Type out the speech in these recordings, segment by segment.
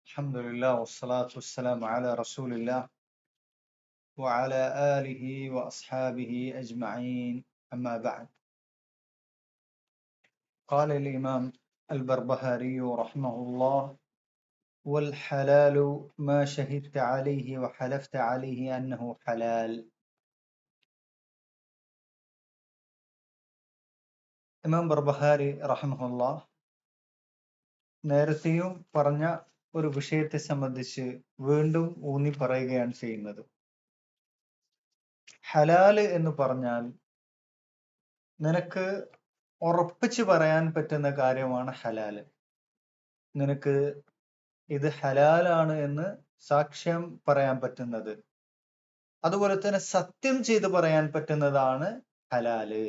الحمد لله والصلاة والسلام على رسول الله وعلى آله وأصحابه أجمعين أما بعد. قال الإمام البربهاري رحمه الله: والحلال ما شهدت عليه وحلفت عليه أنه حلال. ഇമാം ബർബഹാരി റഹ്മഹുല്ലാ നേരത്തെയും പറഞ്ഞ ഒരു വിഷയത്തെ സംബന്ധിച്ച് വീണ്ടും ഊന്നി പറയുകയാണ് ചെയ്യുന്നത്. ഹലാല് എന്ന് പറഞ്ഞാൽ നിനക്ക് ഉറപ്പിച്ചു പറയാൻ പറ്റുന്ന കാര്യമാണ് ഹലാല്. നിനക്ക് ഇത് ഹലാലാണ് എന്ന് സാക്ഷ്യം പറയാൻ പറ്റുന്നത്, അതുപോലെ തന്നെ സത്യം ചെയ്ത് പറയാൻ പറ്റുന്നതാണ് ഹലാല്.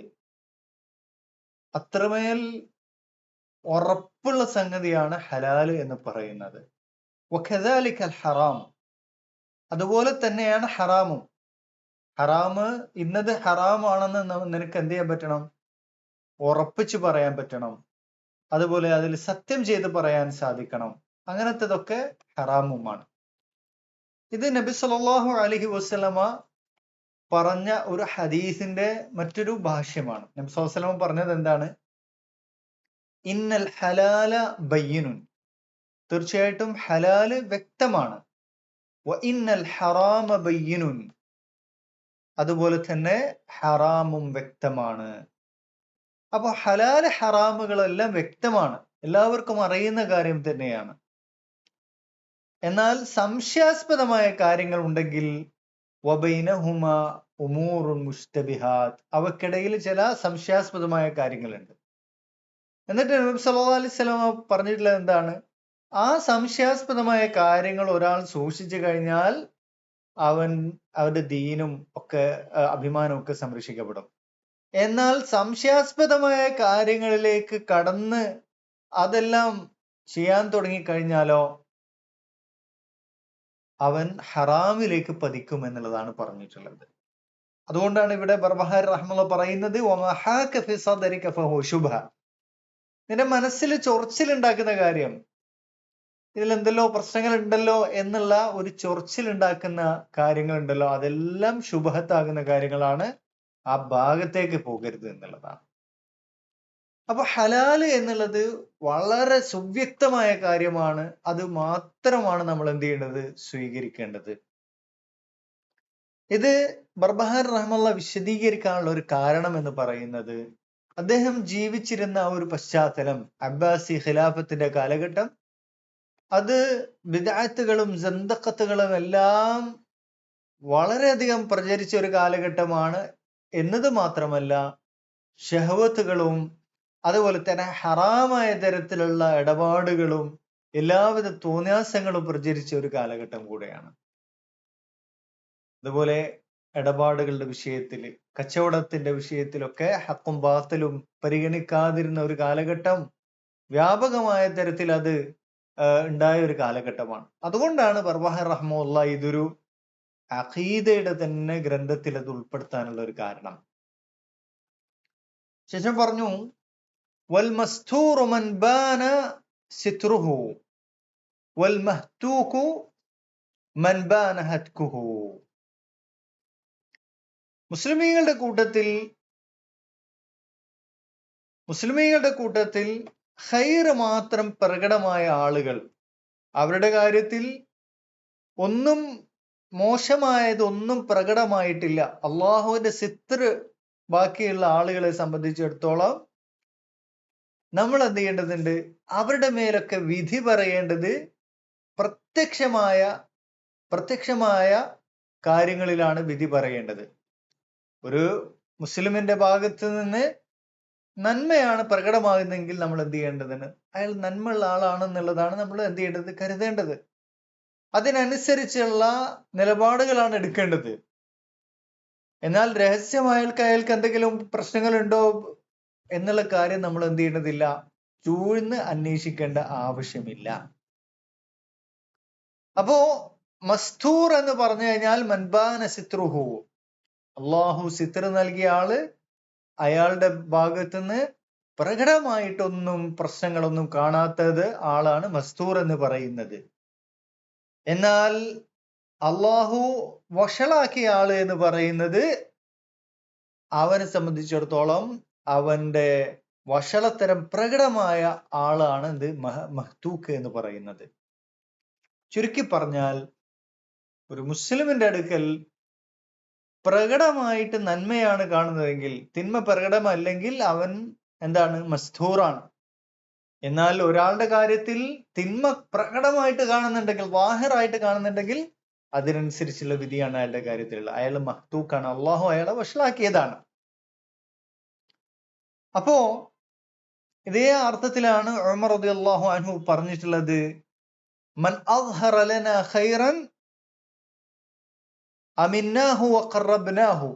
അത്രമേൽ ഉറപ്പുള്ള സംഗതിയാണ് ഹലാല് എന്ന് പറയുന്നത്. വഖദാലിക്കൽ ഹറാം, അതുപോലെ തന്നെയാണ് ഹറാമും. ഹറാമ് ഇന്നത് ഹറാമാണെന്ന് നിനക്ക് എന്ത് ചെയ്യാൻ പറ്റണം? ഉറപ്പിച്ചു പറയാൻ പറ്റണം. അതുപോലെ അതിൽ സത്യം ചെയ്ത് പറയാൻ സാധിക്കണം. അങ്ങനത്തതൊക്കെ ഹറാമുമാണ്. ഇത് നബി സല്ലല്ലാഹു അലൈഹി വസല്ലമ പറഞ്ഞ ഒരു ഹദീസിന്റെ മറ്റൊരു ഭാഷ്യമാണ്. നബി സല്ലല്ലാഹു അലൈഹി വസല്ലമ പറഞ്ഞത് എന്താണ്? ഇന്നൽ ഹലാല ബയ്യിനുൻ, തീർച്ചയായിട്ടും ഹലാല് വ്യക്തമാണ്. വ ഇന്നൽ ഹറാമ ബയ്യിനുൻ, അതുപോലെ തന്നെ ഹറാമും വ്യക്തമാണ്. അപ്പൊ ഹലാല് ഹറാമുകളെല്ലാം വ്യക്തമാണ്, എല്ലാവർക്കും അറിയുന്ന കാര്യം തന്നെയാണ്. എന്നാൽ സംശയാസ്പദമായ കാര്യങ്ങൾ ഉണ്ടെങ്കിൽ വബൈനഹുമ ഉമൂറുൻ മുസ്തബിഹാത്ത്, അവക്കിടയിൽ ചില സംശയാസ്പദമായ കാര്യങ്ങളുണ്ട്. എന്നിട്ട് നബി സല്ലല്ലാഹു അലൈഹി വസല്ലം പറഞ്ഞിട്ടുള്ളത് എന്താണ്? ആ സംശയാസ്പദമായ കാര്യങ്ങൾ ഒരാൾ സൂക്ഷിച്ചു കഴിഞ്ഞാൽ അവന്റെ ദീനും ഒക്കെ അഭിമാനവും ഒക്കെ സംരക്ഷിക്കപ്പെടും. എന്നാൽ സംശയാസ്പദമായ കാര്യങ്ങളിലേക്ക് കടന്ന് അതെല്ലാം ചെയ്യാൻ തുടങ്ങിക്കഴിഞ്ഞാലോ അവൻ ഹറാമിലേക്ക് പതിക്കും എന്നുള്ളതാണ് പറഞ്ഞിട്ടുള്ളത്. അതുകൊണ്ടാണ് ഇവിടെ ബർബഹാരി റഹ്മത്തുള്ളാഹി പറയുന്നത് വമഹാക ഫി സദരിക ഫഹു ശുബ്ഹ, നിന്റെ മനസ്സിൽ ചൊറിച്ചിലുണ്ടാക്കുന്ന കാര്യം, ഇതിൽ എന്തെല്ലോ പ്രശ്നങ്ങൾ ഉണ്ടല്ലോ എന്നുള്ള ഒരു ചൊറിച്ചിലുണ്ടാക്കുന്ന കാര്യങ്ങൾ ഉണ്ടല്ലോ, അതെല്ലാം ശുഭഹത്താകുന്ന കാര്യങ്ങളാണ്. ആ ഭാഗത്തേക്ക് പോകരുത് എന്നുള്ളതാണ്. അപ്പൊ ഹലാല് എന്നുള്ളത് വളരെ സുവ്യക്തമായ കാര്യമാണ്. അത് മാത്രമാണ് നമ്മൾ എന്ത് ചെയ്യേണ്ടത്? സ്വീകരിക്കേണ്ടത്. ഇത് ബർബഹാരി റഹ്മത്തുള്ളാഹി വിശദീകരിക്കാനുള്ള ഒരു കാരണം എന്ന് പറയുന്നത്, അദ്ദേഹം ജീവിച്ചിരുന്ന ഒരു പശ്ചാത്തലം, അബ്ബാസി ഖിലാഫത്തിന്റെ കാലഘട്ടം, അത് ബിദ്അത്തുകളും സന്ദഖത്തുകളും എല്ലാം വളരെയധികം പ്രചരിച്ച ഒരു കാലഘട്ടമാണ് എന്നത് മാത്രമല്ല, ഷഹവത്തുകളും അതുപോലെ തന്നെ ഹറാമായ തരത്തിലുള്ള ഇടപാടുകളും എല്ലാവിധ തോന്നിയാസങ്ങളും പ്രചരിച്ച ഒരു കാലഘട്ടം കൂടെയാണ്. അതുപോലെ ഇടപാടുകളുടെ വിഷയത്തില്, കച്ചവടത്തിന്റെ വിഷയത്തിലൊക്കെ ഹക്കും ബാത്തിലും പരിഗണിക്കാതിരുന്ന ഒരു കാലഘട്ടം, വ്യാപകമായ തരത്തിൽ അത് ഉണ്ടായ ഒരു കാലഘട്ടമാണ്. അതുകൊണ്ടാണ് ബർബഹാരി റഹ്മത്തുള്ളാഹി ഇതൊരു അഖീദയുടെ തന്നെ ഗ്രന്ഥത്തിൽ അത് ഉൾപ്പെടുത്താനുള്ള ഒരു കാരണം. ശേഷം പറഞ്ഞു വൽ മസ്തൂറു മൻ ബാന സിത്റുഹു വൽ മഹ്തൂഖു മൻ ബാന ഹത്കുഹു. മുസ്ലിമീങ്ങളുടെ കൂട്ടത്തിൽ ഖൈറ് മാത്രം പ്രകടമായ ആളുകൾ, അവരുടെ കാര്യത്തിൽ ഒന്നും മോശമായതൊന്നും പ്രകടമായിട്ടില്ല, അള്ളാഹുവിന്റെ സിത്ർ ബാക്കിയുള്ള ആളുകളെ സംബന്ധിച്ചിടത്തോളം നമ്മൾ എന്ത് ചെയ്യേണ്ടതുണ്ട്? അവരുടെ മേലൊക്കെ വിധി പറയേണ്ടത് പ്രത്യക്ഷമായ കാര്യങ്ങളിലാണ് വിധി പറയേണ്ടത്. ഒരു മുസ്ലിമിന്റെ ഭാഗത്ത് നിന്ന് നന്മയാണ് പ്രകടമാകുന്നതെങ്കിൽ നമ്മൾ എന്ത് ചെയ്യേണ്ടതിന്? അയാൾ നന്മയുള്ള ആളാണെന്നുള്ളതാണ് നമ്മൾ എന്ത് ചെയ്യേണ്ടത്? കരുതേണ്ടത്. അതിനനുസരിച്ചുള്ള നിലപാടുകളാണ് എടുക്കേണ്ടത്. എന്നാൽ രഹസ്യമായൾക്ക് അയാൾക്ക് എന്തെങ്കിലും പ്രശ്നങ്ങളുണ്ടോ എന്നുള്ള കാര്യം നമ്മൾ എന്ത് ചെയ്യേണ്ടതില്ല, ചൂഴ്ന്ന് അന്വേഷിക്കേണ്ട ആവശ്യമില്ല. അപ്പോ മസ്തൂർ എന്ന് പറഞ്ഞു കഴിഞ്ഞാൽ മൻബാന സിത്രുഹു, അള്ളാഹു സിത്ർ നൽകിയ ആള്, അയാളുടെ ഭാഗത്തുനിന്ന് പ്രകടമായിട്ടൊന്നും പ്രശ്നങ്ങളൊന്നും കാണാത്തത് ആളാണ് മസ്തൂർ എന്ന് പറയുന്നത്. എന്നാൽ അള്ളാഹു വഷളാക്കിയ ആള് എന്ന് പറയുന്നത് അവനെ സംബന്ധിച്ചിടത്തോളം അവന്റെ വഷളത്തരം പ്രകടമായ ആളാണ് എന്ത് മഹ്തൂക്ക് എന്ന് പറയുന്നത്. ചുരുക്കി പറഞ്ഞാൽ ഒരു മുസ്ലിമിന്റെ അടുക്കൽ പ്രകടമായിട്ട് നന്മയാണ് കാണുന്നതെങ്കിൽ, തിന്മ പ്രകടമല്ലെങ്കിൽ അവൻ എന്താണ്? മസ്തൂറാണ്. എന്നാൽ ഒരാളുടെ കാര്യത്തിൽ തിന്മ പ്രകടമായിട്ട് കാണുന്നുണ്ടെങ്കിൽ, വാഹിറായിട്ട് കാണുന്നുണ്ടെങ്കിൽ, അതിനനുസരിച്ചുള്ള വിധിയാണ് അയാളുടെ കാര്യത്തിലുള്ള. അയാൾ മഹ്തൂക്കാണ്, അള്ളാഹു അയാളെ വഷളാക്കിയതാണ്. അപ്പോ ഇതേ അർത്ഥത്തിലാണ് ഉമർ റളിയല്ലാഹു അൻഹു പറഞ്ഞിട്ടുള്ളത്, മൻ അദ്ഹറ ലനാ ഖൈറൻ അമിന്നാഹു വഖറബ്നാഹു.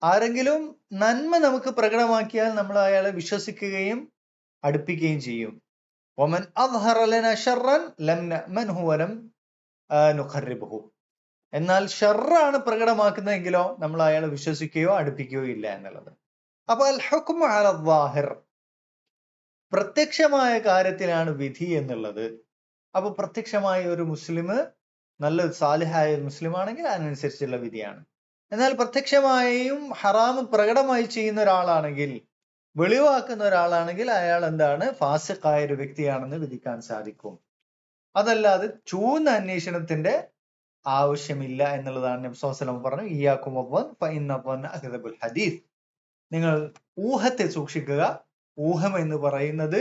ആരെങ്കിലും നന്മ നമുക്ക് പ്രകടമാക്കിയാൽ നമ്മൾ അയാളെ വിശ്വസിക്കുകയും അടുപ്പിക്കുകയും ചെയ്യും. വമൻ അദ്ഹറ ലനാ ശർറൻ ലം നഅ്മൻഹു വലം നുഖർരിബഹു. എന്നാൽ ഷർറാണ് പ്രകടമാക്കുന്നതെങ്കിലോ നമ്മൾ അയാളെ വിശ്വസിക്കുകയോ അടുപ്പിക്കുകയോ ഇല്ല എന്നുള്ളത്. അപ്പൊ അൽ ഹുക്മു അല ളാഹിർ, പ്രത്യക്ഷമായ കാര്യത്തിലാണ് വിധി എന്നുള്ളത്. അപ്പൊ പ്രത്യക്ഷമായ ഒരു മുസ്ലിം നല്ല സാലിഹായ ഒരു മുസ്ലിം ആണെങ്കിൽ അതിനനുസരിച്ചുള്ള വിധിയാണ്. എന്നാൽ പ്രത്യക്ഷമായും ഹറാമ് പ്രകടമായി ചെയ്യുന്ന ഒരാളാണെങ്കിൽ, വെളിവാക്കുന്ന ഒരാളാണെങ്കിൽ അയാൾ എന്താണ്? ഫാസിഖായ ഒരു വ്യക്തിയാണെന്ന് വിധിക്കാൻ സാധിക്കും. അതല്ലാതെ ചൂന്ന അന്വേഷണത്തിന്റെ ആവശ്യമില്ല എന്നുള്ളതാണ് നബി സ്വല്ലല്ലാഹു അലൈഹി വസല്ലം പറഞ്ഞു, ഇയ്യാകും വദ്ദൻ ഫഇന്ന വദ്ദന അക്ദബുൽ ഹദീസ്. നിങ്ങൾ ഊഹത്തെ സൂക്ഷിക്കുക. ഊഹം എന്ന് പറയുന്നത്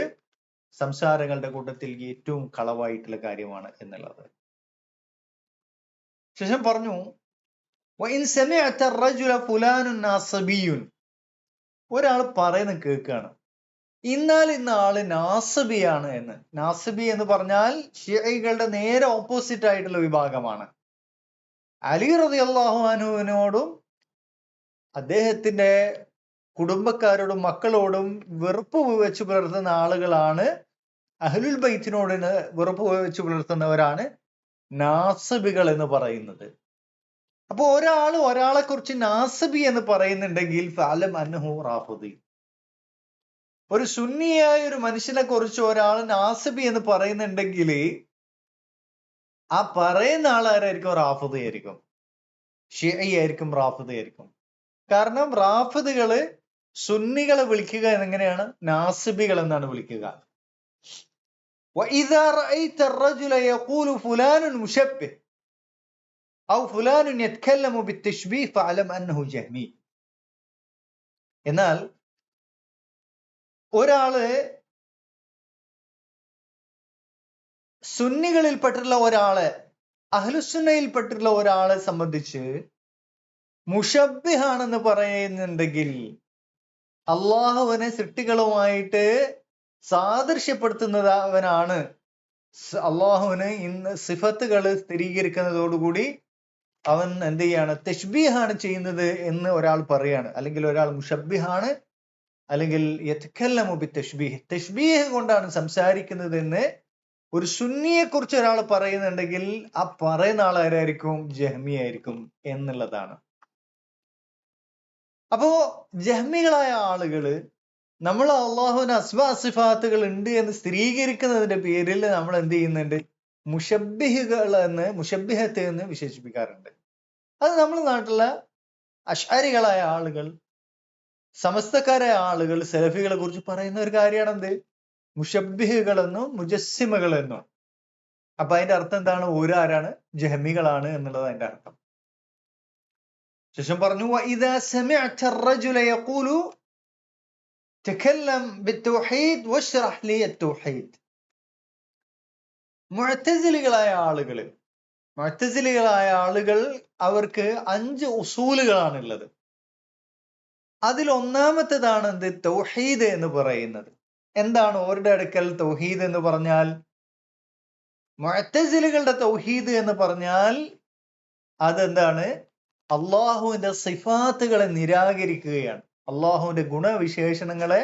സംസാരങ്ങളുടെ കൂട്ടത്തിൽ ഏറ്റവും കളവായിട്ടുള്ള കാര്യമാണ് എന്നുള്ളത്. ശേഷം പറഞ്ഞു, വഇൻ സമിഅത അർറജുല ഫുലാനുൻ നാസബിയുൻ. ഒരാൾ പറയുന്നത് കേൾക്കുകയാണ്, ഇന്നാൽ ഇന്ന ആള് നാസബിയാണ് എന്ന്. നാസബി എന്ന് പറഞ്ഞാൽ ഷിയകളുടെ നേരെ ഓപ്പോസിറ്റ് ആയിട്ടുള്ള വിഭാഗമാണ്. അലി റളിയല്ലാഹു അൻഹുവിനോടും അദ്ദേഹത്തിന്റെ കുടുംബക്കാരോടും മക്കളോടും വെറുപ്പ് വെച്ച് പുലർത്തുന്ന ആളുകളാണ്, അഹ്ലുൽ ബൈത്തിനോട് വെറുപ്പ് വെച്ച് പുലർത്തുന്നവരാണ് നാസബികൾ എന്ന് പറയുന്നത്. അപ്പൊ ഒരാളെ കുറിച്ച് നാസബി എന്ന് പറയുന്നുണ്ടെങ്കിൽ ഫഅലം അന്നഹു റാഫിദി. ഒരു സുന്നിയായ ഒരു മനുഷ്യനെ കുറിച്ച് ഒരാൾ നാസബി എന്ന് പറയുന്നുണ്ടെങ്കിൽ ആ പറയുന്ന ആളാരായിരിക്കും? റാഫിദി ആയിരിക്കും, ഷിഈ ആയിരിക്കും, റാഫിദി ആയിരിക്കും. കാരണം റാഫിദികള് സുന്നികളെ വിളിക്കുക എങ്ങനെയാണ്? നാസിബികൾ എന്നാണ് വിളിക്കുക. وإذا رأيت الرجل يقول فلان مشبه أو فلان يتكلم بالتشبيه فاعلم أنه جهمي. എന്നാൽ ഒരാള് സുന്നികളിൽപ്പെട്ടുള്ള ഒരാളെ, അഹ്ലുസുന്നയിൽപ്പെട്ടുള്ള ഒരാളെ സംബന്ധിച്ച് മുഷബ്ബിഹാണെന്ന് പറയുന്നുണ്ടെങ്കിൽ, അള്ളാഹുവിനെ സൃഷ്ടികളുമായിട്ട് സാദൃശ്യപ്പെടുത്തുന്നവനാണ്, അള്ളാഹുവിന് ഇന്ന് സിഫത്തുകൾ സ്ഥിരീകരിക്കുന്നതോടുകൂടി അവൻ എന്ത് ചെയ്യാണ്? തശ്ബീഹാണ് ചെയ്യുന്നത് എന്ന് ഒരാൾ പറയാണ്. അല്ലെങ്കിൽ ഒരാൾ മുഷബ്ബിഹാണ്, അല്ലെങ്കിൽ യതകല്ലമു ബിത്തശ്ബീഹ്, തശ്ബീഹ് കൊണ്ടാണ് സംസാരിക്കുന്നത് എന്ന് ഒരു സുന്നിയെ കുറിച്ച് ഒരാൾ പറയുന്നുണ്ടെങ്കിൽ ആ പറയുന്ന ആളാരായിരിക്കും? ജഹ്മി ആയിരിക്കും എന്നുള്ളതാണ്. അപ്പോ ജഹ്മികളായ ആളുകള് നമ്മൾ അള്ളാഹുവിന് അസ്മാ സിഫാത്തുകൾ ഉണ്ട് എന്ന് സ്ഥിരീകരിക്കുന്നതിന്റെ പേരിൽ നമ്മൾ എന്ത് ചെയ്യുന്നുണ്ട്? മുഷബ്ബിഹത്ത് എന്ന് വിശേഷിപ്പിക്കാറുണ്ട്. അത് നമ്മുടെ നാട്ടിലെ അശ്അരികളായ ആളുകൾ, സമസ്തക്കാരായ ആളുകൾ സലഫികളെ കുറിച്ച് പറയുന്ന ഒരു കാര്യമാണ് എന്ത്? മുഷബ്ബിഹുകൾ എന്നും മുജസ്സിമകൾ എന്നും. അപ്പൊ അതിന്റെ അർത്ഥം എന്താണ്? ആരാണ്? ജഹ്മികളാണ് എന്നുള്ളത് അതിന്റെ അർത്ഥം. ശേഷം പറഞ്ഞു, വഇദാ സമിഅത അർറജുല യഖൂലു തകല്ലം ബിത്തൗഹീദ് വശ്റഹ് ലി അത്തൗഹീദ്. മുഅ്തസിലികളായ ആളുകൾ അവർക്ക് 5 ഉസൂലുകളാണ് ഉള്ളത്. അതിൽ ഒന്നാമത്തേതാണ് എന്ത്? തൗഹീദ് എന്ന് പറയുന്നത്. എന്താണ് അവരുടെ അടുക്കൽ തൗഹീദ് എന്ന് പറഞ്ഞാൽ? മുഅ്തസിലികളുടെ തൗഹീദ് എന്ന് പറഞ്ഞാൽ അതെന്താണ്? അള്ളാഹുവിന്റെ സിഫാത്തുകളെ നിരാകരിക്കുകയാണ്. അള്ളാഹുവിന്റെ ഗുണവിശേഷണങ്ങളെ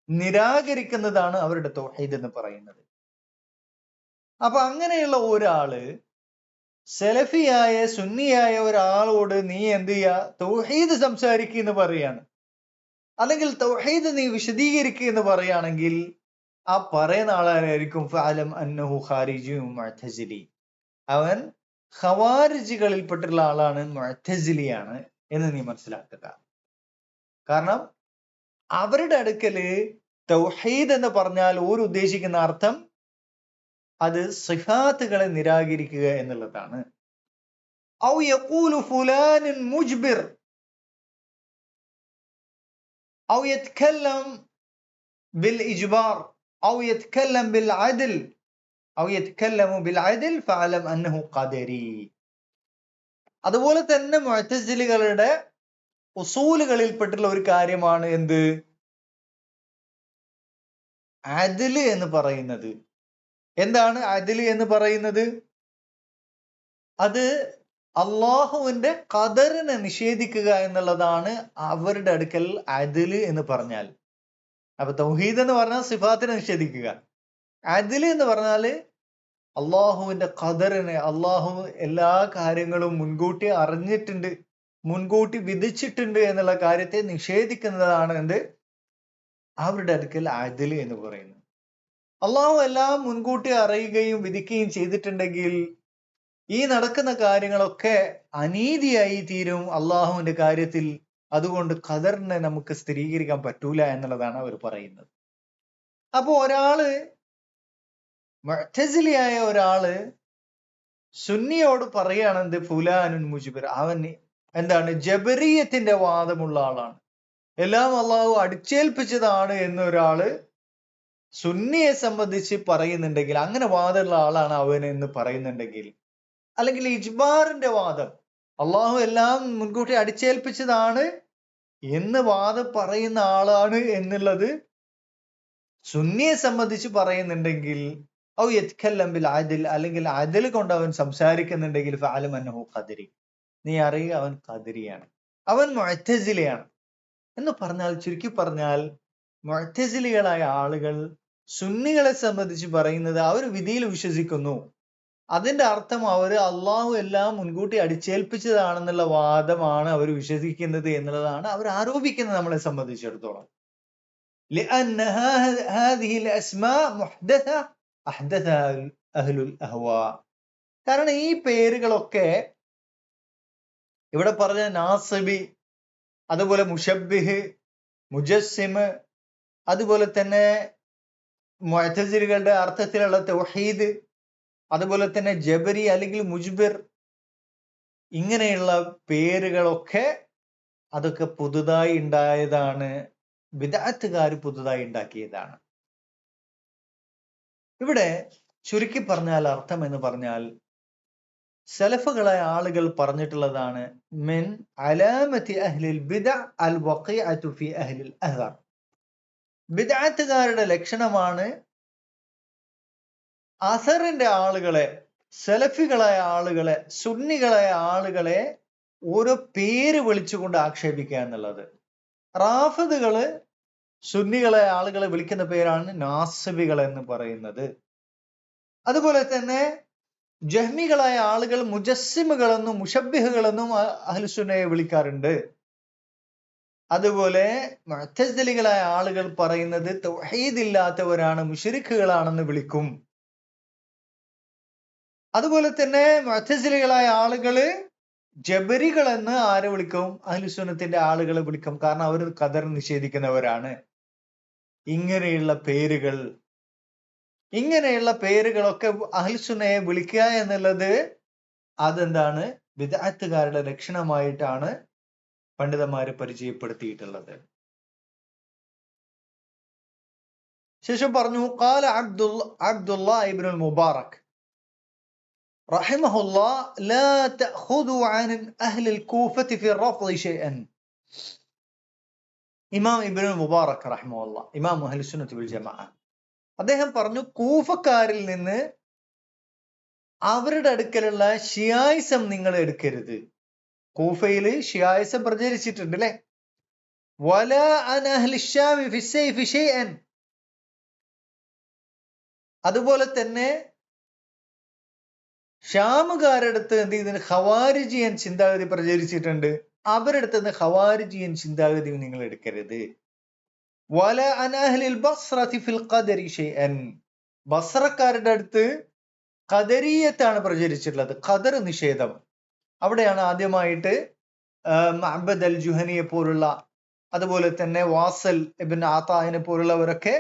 നിരാകരിക്കുന്നതാണ് അവരുടെ തൗഹീദ് എന്ന് പറയുന്നത്. അപ്പൊ അങ്ങനെയുള്ള ഒരാള് സലഫിയായ സുന്നിയായ ഒരാളോട് നീ എന്ത് ചെയ്യാ? തൗഹീദ് സംസാരിക്കുക എന്ന് പറയാണ്, അല്ലെങ്കിൽ തൗഹീദ് നീ വിശദീകരിക്കുക എന്ന് പറയുകയാണെങ്കിൽ ആ പറയുന്ന ആളാരായിരിക്കും? ഫഅലം അന്നഹു ഖാരിജിയും മുഅ്തസിലി. അവൻ ഖവാരിജികളിൽപ്പെട്ടുള്ള ആളാണ്, മുഅ്തസിലിയാണ് എന്ന് നീ മനസ്സിലാക്കുക. കാരണം അവരുടെ അടുക്കല് തൗഹീദ് എന്ന് പറഞ്ഞാൽ ഒരു ഉദ്ദേശിക്കുന്ന അർത്ഥം അത് സിഫാത്തുകളെ നിരാകരിക്കുക എന്നുള്ളതാണ്. ഔ യഖൂലു ഫുലാനുൻ മുജ്ബിർ ഔ യതകല്ലം ബിൽ ഇജ്ബാർ ഔ യതകല്ലം ബിൽ അദ്ൽ ഔ യതകല്ലമു ബിൽ അദ്ൽ ഫഅലം അന്നഹു ഖദരി. അതുപോലെ തന്നെ മുഅ്തസിലികളുടെ ഉസൂലുകളിൽപ്പെട്ടുള്ള ഒരു കാര്യമാണ് എന്ത്? അദ്ല് എന്ന് പറയുന്നത്. എന്താണ് അദ്ല് എന്ന് പറയുന്നത്? അത് അള്ളാഹുവിന്റെ ഖദറിനെ നിഷേധിക്കുക എന്നുള്ളതാണ് അവരുടെ അടുക്കൽ അദ്ല് എന്ന് പറഞ്ഞാൽ. അപ്പൊ തൗഹീദ് എന്ന് പറഞ്ഞാൽ സിഫാത്തിനെ നിഷേധിക്കുക. അദ്ല് എന്ന് പറഞ്ഞാല് അള്ളാഹുവിന്റെ ഖദറിനെ, അള്ളാഹു എല്ലാ കാര്യങ്ങളും മുൻകൂട്ടി അറിഞ്ഞിട്ടുണ്ട്, മുൻകൂട്ടി വിധിച്ചിട്ടുണ്ട് എന്നുള്ള കാര്യത്തെ നിഷേധിക്കുന്നതാണ് എന്ത്? അവരുടെ അടുക്കൽ അദ്ല് എന്ന് പറയുന്നത്. അള്ളാഹു എല്ലാം മുൻകൂട്ടി അറിയുകയും വിധിക്കുകയും ചെയ്തിട്ടുണ്ടെങ്കിൽ ഈ നടക്കുന്ന കാര്യങ്ങളൊക്കെ അനീതിയായി തീരും അള്ളാഹുവിന്റെ കാര്യത്തിൽ. അതുകൊണ്ട് ഖദറിനെ നമുക്ക് സ്ഥിരീകരിക്കാൻ പറ്റൂല എന്നുള്ളതാണ് അവർ പറയുന്നത്. അപ്പൊ ഒരാള് മുഅ്തസിലിയായ ഒരാള് സുന്നിയോട് പറയുകയാണെന്ത്? ഫുലാനുൻ മുജ്ബിർ, അവൻ എന്താണ്? ജബരിയത്തിന്റെ വാദമുള്ള ആളാണ്, എല്ലാം അള്ളാഹു അടിച്ചേൽപ്പിച്ചതാണ് എന്നൊരാള് സുന്നിയെ സംബന്ധിച്ച് പറയുന്നുണ്ടെങ്കിൽ, അങ്ങനെ വാദമുള്ള ആളാണ് അവൻ എന്ന് പറയുന്നുണ്ടെങ്കിൽ, അല്ലെങ്കിൽ ഇജ്ബാറിന്റെ വാദം, അള്ളാഹു എല്ലാം മുൻകൂട്ടി അടിച്ചേൽപ്പിച്ചതാണ് എന്ന് വാദം പറയുന്ന ആളാണ് എന്നുള്ളത് സുന്നിയെ സംബന്ധിച്ച് പറയുന്നുണ്ടെങ്കിൽ, ഔ യതകല്ലം ബിൽ അദ്ൽ, അല്ലെങ്കിൽ അദ്ൽ കൊണ്ട് അവൻ സംസാരിക്കുന്നുണ്ടെങ്കിൽ, ഫഅലം അന്നഹു ഖദരി, നീ അറിയുക അവൻ ഖദരിയാണ്, അവൻ മുഅ്തസിലിയാണ് എന്ന് പറഞ്ഞാൽ, ചുരുക്കി പറഞ്ഞാൽ മുഅ്തസിലികളായ ആളുകൾ സുന്നികളെ സംബന്ധിച്ച് പറയുന്നത് അവർ വിധിയിൽ വിശ്വസിക്കുന്നു, അതിന്റെ അർത്ഥം അവർ അള്ളാഹു എല്ലാം മുൻകൂട്ടി അടിച്ചേൽപ്പിച്ചതാണെന്നുള്ള വാദമാണ് അവർ വിശ്വസിക്കുന്നത് എന്നുള്ളതാണ് അവർ ആരോപിക്കുന്നത് നമ്മളെ സംബന്ധിച്ചിടത്തോളം. لأن هذه الأسماء محدثة أحدثها أهل الأهواء. കാരണം ഈ പേരുകളൊക്കെ ഇവിടെ പറഞ്ഞ നാസിബി, അതുപോലെ മുഷബ്ബിഹ്, മുജസ്സിമ്, അതുപോലെ തന്നെ മുഅ്തസിലികളുടെ അർത്ഥത്തിലുള്ള തൗഹീദ്, അതുപോലെ തന്നെ ജബരി അല്ലെങ്കിൽ മുജ്ബിർ, ഇങ്ങനെയുള്ള പേരുകളൊക്കെ അതൊക്കെ പുതുതായി ഉണ്ടായതാണ്, ബിദ്അത്തുകാർ പുതുതായി ഉണ്ടാക്കിയതാണ്. ഇവിടെ ചുരുക്കി പറഞ്ഞാൽ, അർത്ഥം എന്ന് പറഞ്ഞാൽ, സലഫുകളായ ആളുകൾ പറഞ്ഞിട്ടുള്ളതാണ്, മിൻ അലാമത്തി അഹ്ലിൽ ബിദ്അ അൽ വഖീഅതു ഫി അഹ്ലിൽ അഹ്ർ. ബിദ്അത്തുകാരുടെ ലക്ഷണമാണ് അസറിന്റെ ആളുകളെ, സലഫികളായ ആളുകളെ, സുന്നികളായ ആളുകളെ ഓരോ പേര് വിളിച്ചുകൊണ്ട് ആക്ഷേപിക്കുക എന്നുള്ളത്. റാഫിദുകള് സുന്നികളായ ആളുകളെ വിളിക്കുന്ന പേരാണ് നാസിബികൾ എന്ന് പറയുന്നത്. അതുപോലെ തന്നെ ജഹ്മികളായ ആളുകൾ മുജസ്സിമുകളെന്നും മുഷബ്ബിഹുകളെന്നും അഹ്ലുസുന്നയെ വിളിക്കാറുണ്ട്. അതുപോലെ മുഅ്തസിലികളായ ആളുകൾ പറയുന്നത് തൗഹീദ് ഇല്ലാത്തവരാണ്, മുശ്രിക്കുകളാണെന്ന് വിളിക്കും. അതുപോലെ തന്നെ മുഅ്തസിലികളായ ആളുകള് ജബരികൾ എന്ന് ആരെ വിളിക്കും? അഹ്ലുസുന്നത്തിന്റെ ആളുകളെ വിളിക്കും. കാരണം അവർ ഖദർ നിഷേധിക്കുന്നവരാണ്. ഇങ്ങനെയുള്ള പേരുകളൊക്കെ അഹ്ലുസുന്നയെ വിളിക്കുക എന്നുള്ളത് അതെന്താണ്? ബിദ്അത്തുകാരുടെ ലക്ഷണമായിട്ടാണ് പണ്ഡിതന്മാര് പരിചയപ്പെടുത്തിയിട്ടുള്ളത്. ശേഷം പറഞ്ഞു, ഖാല അബ്ദുല്ലാഹ് ഇബ്നുൽ മുബാറക് റഹിമഹുല്ലാഹ് ലാ തഅഖുദു അൻ അഹ്ലിൽ കൂഫത്തി ഫി റഫ്ദി ശൈഅൻ. ഇമാം ഇബ്നുൽ മുബാറക് റഹിമഹുല്ലാഹ്, ഇമാം അഹ്ലുസ് സുന്നത്ത് വൽ ജമാഅ, അദ്ദേഹം പറഞ്ഞു, കൂഫക്കാരിൽ നിന്ന് അവരുടെ അടുക്കലുള്ള ഷിയായിസം നിങ്ങൾ എടുക്കരുത്. കൂഫയില് ഷിയായിസം പ്രചരിച്ചിട്ടുണ്ട് അല്ലെ? വലാ അൻ അഹ്ലി ശാമി ഫി സൈഫി ശൈഅൻ. അതുപോലെ തന്നെ ഷാമുകാരടുത്ത് എന്ത് ചെയ്തിട്ടുണ്ട്? ഖവാരിജിയൻ ചിന്താഗതി പ്രചരിച്ചിട്ടുണ്ട്. അവരുടെ അടുത്ത് നിന്ന് ഖവാരിജിയൻ ചിന്താഗതി നിങ്ങൾ എടുക്കരുത്. വല അൻ അഹ്ലിൽ ബസ്റതി ഫിൽ ഖദരി ശൈഅൻ. ബസ്റക്കാരുടെ അടുത്ത് ഖദരീയത്താണ് പ്രചരിച്ചിട്ടുള്ളത്, ഖദർ നിഷേധം. അവിടെയാണ് ആദ്യമായിട്ട് മഅബദ് അൽ ജുഹനിയെ പോലുള്ള, അതുപോലെ തന്നെ വാസൽ ഇബ്ൻ ആതാഇനെ പോലുള്ളവരൊക്കെ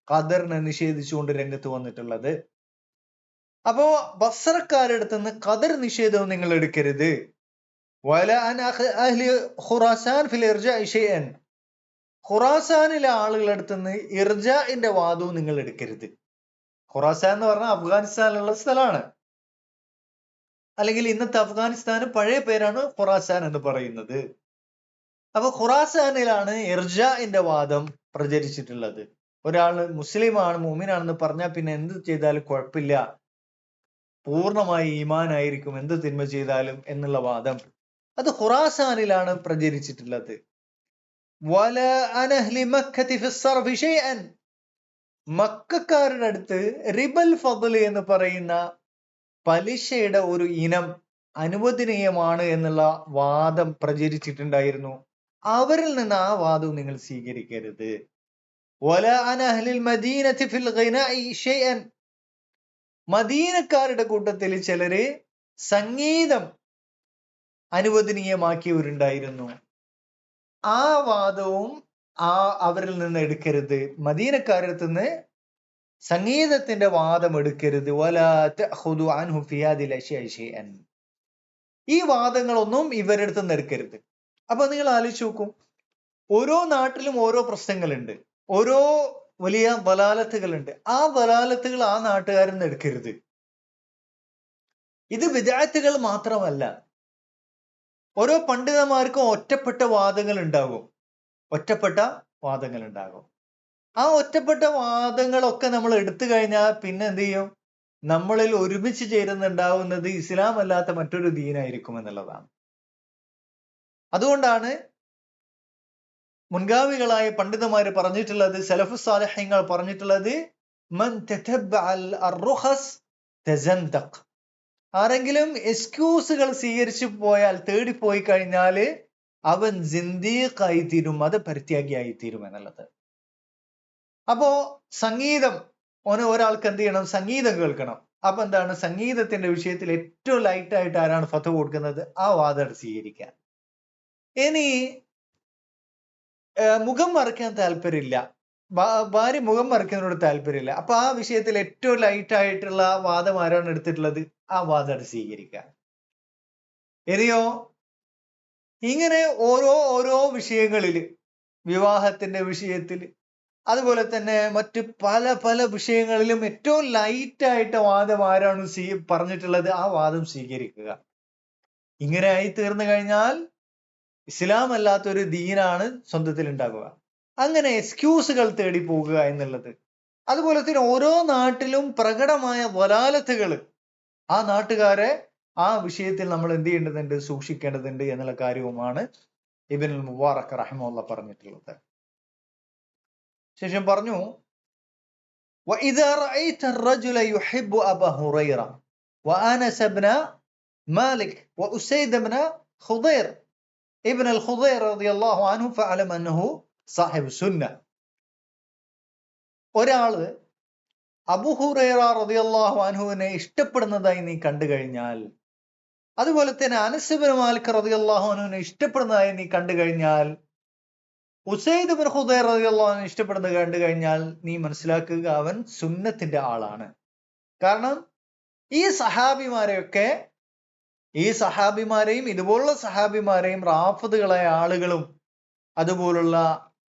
ഖദറിനെ നിഷേധിച്ചുകൊണ്ട് രംഗത്ത് വന്നിട്ടുള്ളത്. അപ്പോ ബസ്രക്കാരുടെ അടുത്ത് നിന്ന് ഖദർ നിഷേധവും നിങ്ങൾ എടുക്കരുത്. ഖുറാസാനിലെ ആളുകളുടെ അടുത്ത് നിന്ന് ഇർജാഇന്റെ വാദവും നിങ്ങൾ എടുക്കരുത്. ഖുറാസാൻ എന്ന് പറഞ്ഞാൽ അഫ്ഗാനിസ്ഥാനിലുള്ള സ്ഥലമാണ്, അല്ലെങ്കിൽ ഇന്നത്തെ അഫ്ഗാനിസ്ഥാന് പഴയ പേരാണ് ഖുറാസാൻ എന്ന് പറയുന്നത്. അപ്പൊ ഖുറാസാനിലാണ് ഇർജാഇന്റെ വാദം പ്രചരിച്ചിട്ടുള്ളത്. ഒരാള് മുസ്ലിമാണ്, മുഅ്മിനാണെന്ന് പറഞ്ഞാൽ പിന്നെ എന്ത് ചെയ്താലും കുഴപ്പമില്ല, പൂർണ്ണമായി ഈമാനായിരിക്കും എന്ത് തിന്മ ചെയ്താലും എന്നുള്ള വാദം, അത് ഖുറാസാനിലാണ് പ്രചരിച്ചിട്ടുള്ളത്. മക്കക്കാരുടെ അടുത്ത് റിബൽ ഫദ്ൽ എന്ന് പറയുന്ന പലിശയുടെ ഒരു ഇനം അനുവദനീയമാണ് എന്നുള്ള വാദം പ്രചരിച്ചിട്ടുണ്ടായിരുന്നു. അവരിൽ നിന്ന് ആ വാദവും നിങ്ങൾ സ്വീകരിക്കരുത്. മദീനക്കാരുടെ കൂട്ടത്തിൽ ചിലര് സംഗീതം അനുവദനീയമാക്കിയവരുണ്ടായിരുന്നു. ആ വാദവും അവരിൽ നിന്ന് എടുക്കരുത്. മദീനക്കാരുടെ നിന്ന് സംഗീതത്തിന്റെ വാദം എടുക്കരുത്. ഈ വാദങ്ങളൊന്നും ഇവരുടെ അടുത്ത് നിന്ന് എടുക്കരുത്. അപ്പൊ നിങ്ങൾ ആലോചിച്ച് നോക്കും, ഓരോ നാട്ടിലും ഓരോ പ്രശ്നങ്ങളുണ്ട്, ഓരോ വലിയ വലാലത്തുകളുണ്ട്. ആ വലാലത്തുകൾ ആ നാട്ടുകാരിൽ നിന്ന് എടുക്കരുത്. ഇത് വിദഅത്തുകൾ മാത്രമല്ല, ഓരോ പണ്ഡിതന്മാർക്കും ഒറ്റപ്പെട്ട വാദങ്ങൾ ഉണ്ടാകും. ആ ഒറ്റപ്പെട്ട വാദങ്ങളൊക്കെ നമ്മൾ എടുത്തു കഴിഞ്ഞാൽ പിന്നെ എന്ത് ചെയ്യും? നമ്മളിൽ ഒരുമിച്ച് ചേരുന്നുണ്ടാവുന്നത് ഇസ്ലാം അല്ലാത്ത മറ്റൊരു ദീനായിരിക്കും എന്നുള്ളതാണ്. അതുകൊണ്ടാണ് മുൻഗാമികളായ പണ്ഡിതന്മാര് പറഞ്ഞിട്ടുള്ളത്, സലഫു സാലിഹ്യങ്ങൾ പറഞ്ഞിട്ടുള്ളത്, മൻ തതബ്ബഅൽ അർറുഖസ് തസന്തഖ്. ആരെങ്കിലും എക്സ്ക്യൂസുകൾ സ്വീകരിച്ചു പോയാൽ, തേടിപ്പോയി കഴിഞ്ഞാല് അവൻ സിന്ദീഖായി തീരും, മതപരിത്യാഗിയായി തീരും എന്നുള്ളത്. അപ്പോ സംഗീതം ഒരാൾക്ക് എന്ത് ചെയ്യണം? സംഗീതം കേൾക്കണം. അപ്പൊ എന്താണ്? സംഗീതത്തിന്റെ വിഷയത്തിൽ ഏറ്റവും ലൈറ്റ് ആയിട്ട് ആരാണ് ഫത്വ കൊടുക്കുന്നത്? ആ വാദം സ്വീകരിക്കാൻ. ഇനി മുഖം മറയ്ക്കാൻ താല്പര്യമില്ല, ഭാര്യ മുഖം മറയ്ക്കുന്നതിനോട് താല്പര്യമില്ല, അപ്പൊ ആ വിഷയത്തിൽ ഏറ്റവും ലൈറ്റ് ആയിട്ടുള്ള വാദം ആരാണ് എടുത്തിട്ടുള്ളത്? ആ വാദം സ്വീകരിക്കുക. ഇനിയോ ഇങ്ങനെ ഓരോ വിഷയങ്ങളിൽ, വിവാഹത്തിന്റെ വിഷയത്തിൽ, അതുപോലെ തന്നെ മറ്റ് പല വിഷയങ്ങളിലും ഏറ്റവും ലൈറ്റ് ആയിട്ട് വാദം ആരാണ് പറഞ്ഞിട്ടുള്ളത്? ആ വാദം സ്വീകരിക്കുക. ഇങ്ങനെ ആയി തീർന്നു കഴിഞ്ഞാൽ ഇസ്ലാം അല്ലാത്തൊരു ദീനാണ് സ്വന്തത്തിൽ ഉണ്ടാകുക. അങ്ങനെ എക്സ്ക്യൂസുകൾ തേടി പോകുക എന്നുള്ളത്. അതുപോലെ തന്നെ ഓരോ നാട്ടിലും പ്രകടമായ വലാലത്തുകൾ, ആ നാട്ടുകാരെ ആ വിഷയത്തിൽ നമ്മൾ എന്ത് ചെയ്യേണ്ടതുണ്ട്? സൂക്ഷിക്കേണ്ടതുണ്ട് എന്നുള്ള കാര്യവുമാണ് ഇബ്നുൽ മുബാറക് റഹിമഹുല്ലാഹ് പറഞ്ഞിട്ടുള്ളത്. ശേഷം പറഞ്ഞു, وَإِذَا رَأَيْتَ الرَّجُلَ يُحِبُّ أَبَا هُرَيْرَةَ وَأَنَسَ بْنَ مالك وأسيد بن خضير ابن الخضير رضي الله عنه فاعلم أنه صاحب السنة. ഒരാള് അബൂ ഹുറൈറ റളിയല്ലാഹു അൻഹുവിനെ ഇഷ്ടപ്പെടുന്നതായി നീ കണ്ടു കഴിഞ്ഞാൽ, അതുപോലെ തന്നെ അനസ് ഇബ്നു മാലിക് റളിയല്ലാഹു അൻഹുവിനെ ഇഷ്ടപ്പെടുന്നതായി നീ കണ്ടു കഴിഞ്ഞാൽ, ഉസൈദ് ഇബ്നു ഖുദൈർ റളിയല്ലാഹു അൻഹു ഇഷ്ടപ്പെടുന്നത് കണ്ടു കഴിഞ്ഞാൽ നീ മനസ്സിലാക്കുക അവൻ സുന്നത്തിന്റെ ആളാണ്. കാരണം ഈ സഹാബിമാരെയും ഇതുപോലുള്ള സഹാബിമാരെയും റാഫിദുകളായ ആളുകളും അതുപോലുള്ള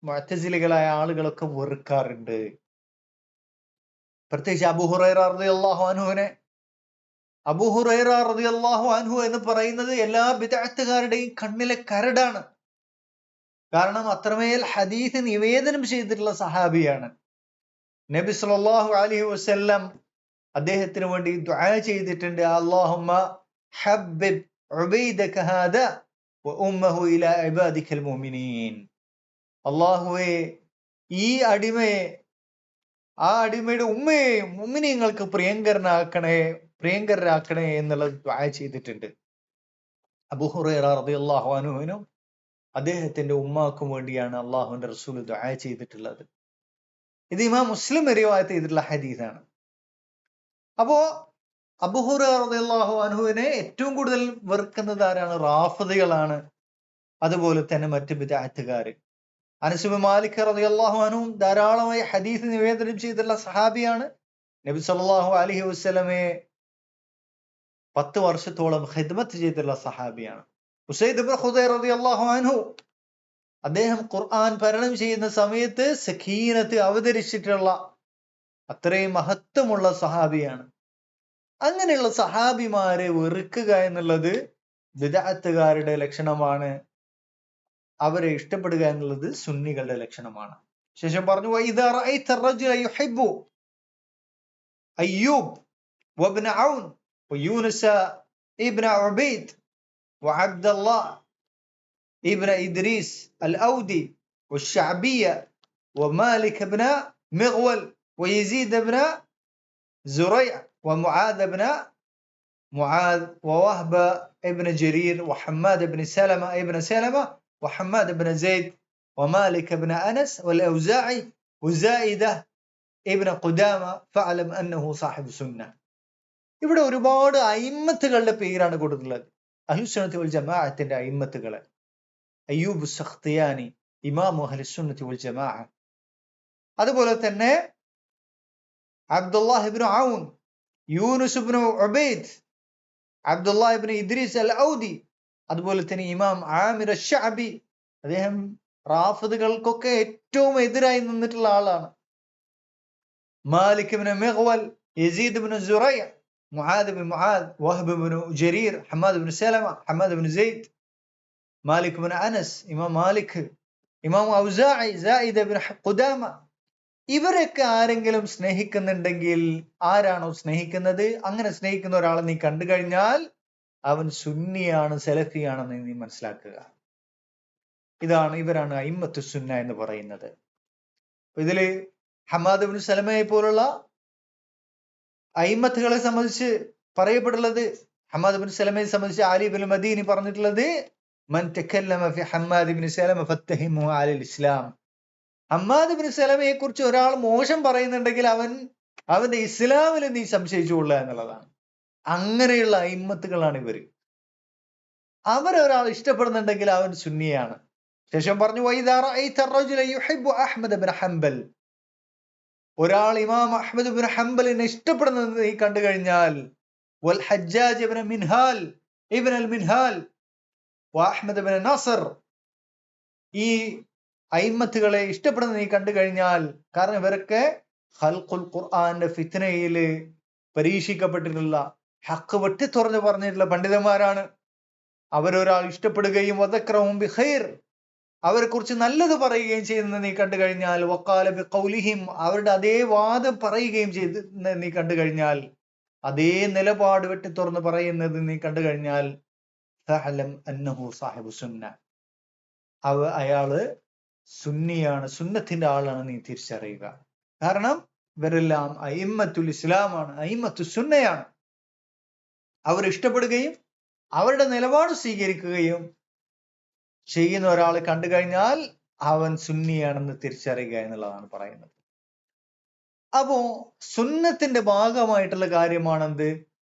മുഅ്തസിലികളായ ആളുകളൊക്കെ വെറുക്കാറുണ്ട്. പ്രത്യേകിച്ച് അബൂ ഹുറൈറ റളിയല്ലാഹു അൻഹു എന്ന് പറയുന്നത് എല്ലാ ബിദ്അത്തുകാരുടെയും കണ്ണിലെ കരടാണ്. കാരണം അത്രമേൽ ഹദീസ് നിവേദനം ചെയ്തിട്ടുള്ള സഹാബിയാണ്. നബി സല്ലല്ലാഹു അലൈഹി വസല്ലം അദ്ദേഹത്തിന് വേണ്ടി ദുആ ചെയ്തിട്ടുണ്ട്, അല്ലാഹുമ്മ ഹബ്ബിബ് ഉബൈദക ഹാദാ വ ഉമ്മഹു ഇലാ ഇബാദിക്കൽ മുഅ്മിനീൻ. അല്ലാഹുവേ, ഈ അടിമയെ, ആ അടിമയുടെ ഉമ്മയെ മുഅ്മിനീങ്ങൾക്ക് പ്രിയങ്കരനാക്കണേ എന്നുള്ള ദുആ ചെയ്തിട്ടുണ്ട്. അബൂ ഹുറൈറ റളിയല്ലാഹു അൻഹുവിനും അദ്ദേഹത്തിന്റെ ഉമ്മാക്കും വേണ്ടിയാണ് അള്ളാഹുവിന്റെ റസൂൽ ദുആ ചെയ്തിട്ടുള്ളത്. ഇത് ഇമാം മുസ്ലിം റിവായത്ത് ചെയ്തിട്ടുള്ള ഹദീസാണ്. അപ്പോ അബൂ ഹുറൈറ റളിയല്ലാഹു അൻഹുവിനെ ഏറ്റവും കൂടുതൽ വെറുക്കുന്നത് ആരാണ്? റാഫിദികളാണ്. അതുപോലെ തന്നെ മറ്റ് ബിദ്അത്തുകാര്. അനസ് ഇബ്നു മാലിക് റളിയല്ലാഹു അൻഹു ധാരാളമായി ഹദീസ് നിവേദനം ചെയ്തിട്ടുള്ള സഹാബിയാണ്. നബി സല്ലല്ലാഹു അലൈഹി വസല്ലമയെ 10 വർഷത്തോളം ഖിദ്മത്ത് ചെയ്തിട്ടുള്ള സഹാബിയാണ്. ഉസൈദ് ഇബ്നു ഖുദൈർ റളിയല്ലാഹു അൻഹു അദ്ദേഹം ഖുർആൻ പാരായണം ചെയ്യുന്ന സമയത്ത് സക്കീനത്ത് അവതരിച്ചിട്ടുള്ള അത്രയും മഹത്വമുള്ള സഹാബിയാണ്. അങ്ങനെയുള്ള സഹാബിമാരെ വെറുക്കുക എന്നുള്ളത് ബിദ്അത്തുകാരുടെ ലക്ഷണമാണ്. അവരെ ഇഷ്ടപ്പെടുക എന്നുള്ളത് സുന്നികളുടെ ലക്ഷണമാണ്. ശേഷം പറഞ്ഞു വഇദാ റഅയ്ത الرجل يحب അയ്യൂബ് وابن عون ويونس ابن عبيد وعبد الله ابن إدريس الأودي والشعبية ومالك بن مغول ويزيد بن زريع ومعاذ بن معاذ ووهب ابن جرير وحماد بن سلمة ابن سلمة وحماد بن زيد ومالك بن أنس والأوزاعي وزائدة ابن قدامة فاعلم أنه صاحب سنة. ഇവിടെ ഒരുപാട് അയിമ്മത്തുകളുടെ പേരാണ് കൊടുത്തിട്ടുള്ളത്. അഹ്ലുസുന്നത്തി വൽ ജമാഅത്തിന്റെ അയിമ്മത്തുകള്. അയ്യൂബ് സഖ്തിയാനി ഇമാമു അഹ്ലുസുന്നത്തി വൽ ജമാഅ, അതുപോലെ തന്നെ അബ്ദുല്ലാഹ് ഇബ്നു ഔൻ, യൂനുസ് ഇബ്നു ഉബൈദ്, അബ്ദുല്ലാഹ് ഇബ്നു ഇദ്രീസ് അൽ ഔദി, അതുപോലെ തന്നെ ഇമാം ആമിർ അശ്ശഅബി. അദ്ദേഹം റാഫിദുകൾക്കൊക്കെ ഏറ്റവും എതിരായി നിന്നിട്ടുള്ള ആളാണ്. മാലിക് ഇബ്നു മിഗ്വൽ, യസീദ് ഇബ്നു സുറൈ, മുആദ് ഇബ്നു മുആദ്, വഹബ് ഇബ്നു ജരീർ, ഹമ്മാദ് ഇബ്നു സലമ, ഹമ്മാദ് ഇബ്നു സെയ്ദ്, മാലിക് ഇബ്നു അനസ്, ഇമാം മാലിക്, ഇമാം ഔസാഇ, സായിദ ഇബ്നു ഖുദാമ. ഇവരൊക്കെ ആരെങ്കിലും സ്നേഹിക്കുന്നുണ്ടെങ്കിൽ, ആരാണോ സ്നേഹിക്കുന്നത്, അങ്ങനെ സ്നേഹിക്കുന്ന ഒരാളെ നീ കണ്ടു കഴിഞ്ഞാൽ അവൻ സുന്നിയാണ്, സലഫിയാണെന്ന് നീ മനസ്സിലാക്കുക. ഇവരാണ് അയിമ്മത്തു സുന്ന എന്ന് പറയുന്നത്. ഇതില് ഹമ്മാദ് ഇബ്നു സലമയെ പോലുള്ള അയിമ്മത്തുകളെ സംബന്ധിച്ച് പറയപ്പെട്ടുള്ളത്, ഹമ്മാദ് ഇബ്നു സലമയെ സംബന്ധിച്ച് അലി ഇബ്നു മദീനി പറഞ്ഞിട്ടുള്ളത് മൻ തകല്ലമ ഫി ഹമ്മാദ് ഇബ്നു സലമ ഫത്തഹിമു അലൽ ഇസ്ലാം. ഹമ്മാദ് ഇബ്നു സലമയെ കുറിച്ച് ഒരാൾ മോശം പറയുന്നുണ്ടെങ്കിൽ അവന്റെ ഇസ്ലാമിൽ നീ സംശയിച്ചുകൊള്ളുക എന്നുള്ളതാണ്. അങ്ങനെയുള്ള അയിമ്മത്തുകളാണ് ഇവര്. അവരൊരാൾ ഇഷ്ടപ്പെടുന്നുണ്ടെങ്കിൽ അവൻ സുന്നിയാണ്. ശേഷം പറഞ്ഞു വഇദാ റഅയ്ത الرجل يحب അഹ്മദ് ഇബ്നു ഹംബൽ. ഒരാൾ ഇമാം അഹ്മദ് ഇബ്നു ഹംബലിനെ ഇഷ്ടപ്പെടുന്നത് നീ കണ്ടു കഴിഞ്ഞാൽ, വൽ ഹജ്ജാജ് ഇബ്നു മിൻഹാൽ ഇബ്നു അൽ മിൻഹാൽ വഅഹ്മദ് ഇബ്നു നസർ, ഈ അയിമ്മത്തുകളെ ഇഷ്ടപ്പെടുന്നത് നീ കണ്ടു കഴിഞ്ഞാൽ, കാരണം ഇവരൊക്കെ ഖൽഖുൽ ഖുർആന്റെ ഫിത്നയില് പരീക്ഷിക്കപ്പെട്ടിട്ടുള്ള, ഹഖ് വെട്ടി തുറന്നു പറഞ്ഞിട്ടുള്ള പണ്ഡിതന്മാരാണ്. അവരൊരാൾ ഇഷ്ടപ്പെടുകയും വദക്റഹും ബിഖൈർ, അവരെ കുറിച്ച് നല്ലത് പറയുകയും ചെയ്യുന്നത് നീ കണ്ടു കഴിഞ്ഞാൽ, വഖാല ബിഖൗലിഹിം, അവരുടെ അതേ വാദം പറയുകയും ചെയ്ത് നീ കണ്ടു കഴിഞ്ഞാൽ, അതേ നിലപാട് വെട്ടി തുറന്ന് പറയുന്നത് നീ കണ്ടു കഴിഞ്ഞാൽ, ഫഅലം അന്നഹു സാഹിബു സുന്ന, അയാള് സുന്നിയാണ്, സുന്നത്തിന്റെ ആളാണ് നീ തിരിച്ചറിയുക. കാരണം ഇവരെല്ലാം അയിമ്മത്തുൽ ഇസ്ലാമാണ്, അയിമ്മത്തു സുന്നയാണ്. അവർ ഇഷ്ടപ്പെടുകയും അവരുടെ നിലപാട് സ്വീകരിക്കുകയും ചെയ്യുന്ന ഒരാളെ കണ്ടു കഴിഞ്ഞാൽ അവൻ സുന്നിയാണെന്ന് തിരിച്ചറിയുക എന്നുള്ളതാണ് പറയുന്നത്. അപ്പോ സുന്നത്തിന്റെ ഭാഗമായിട്ടുള്ള കാര്യമാണെന്ത്?